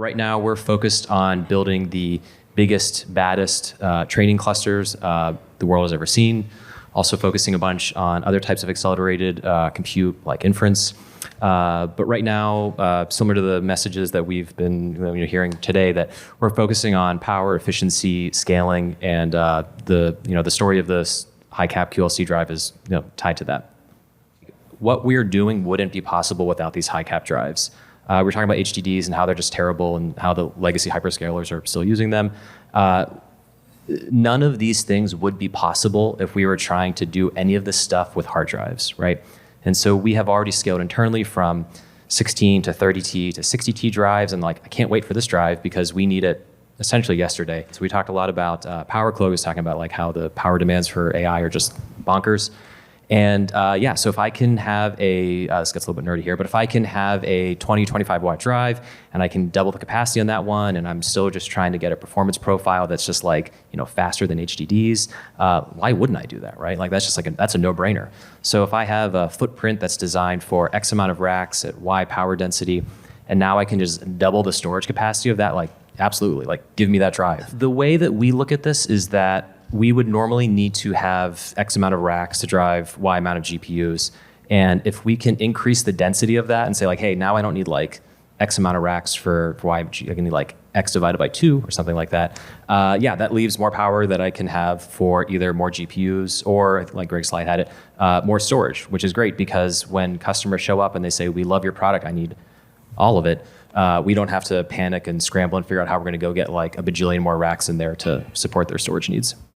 Right now, we're focused on building the biggest, baddest training clusters the world has ever seen. Also focusing a bunch on other types of accelerated compute like inference. But right now, similar to the messages that we've been hearing today, that we're focusing on power, efficiency, scaling, and the story of this high cap QLC drive is tied to that. What we're doing wouldn't be possible without these high cap drives. We're talking about HDDs and how they're just terrible and how the legacy hyperscalers are still using them. None of these things would be possible if we were trying to do any of this stuff with hard drives, right? And so we have already scaled internally from 16 to 30T to 60T drives, and I can't wait for this drive because we need it essentially yesterday. So we talked a lot about power. Chloe was talking about how the power demands for AI are just bonkers. And so if I can have this gets a little bit nerdy here, but if I can have a 20, 25 watt drive and I can double the capacity on that one, and I'm still just trying to get a performance profile that's just faster than HDDs, why wouldn't I do that, right? That's just that's a no-brainer. So if I have a footprint that's designed for X amount of racks at Y power density, and now I can just double the storage capacity of that, absolutely, give me that drive. The way that we look at this is that we would normally need to have X amount of racks to drive Y amount of GPUs. And if we can increase the density of that and say hey, now I don't need X amount of racks for Y, I can need X divided by 2 or something like that. That leaves more power that I can have for either more GPUs or, like Greg's slide had it, more storage, which is great because when customers show up and they say, we love your product, I need all of it, we don't have to panic and scramble and figure out how we're gonna go get a bajillion more racks in there to support their storage needs.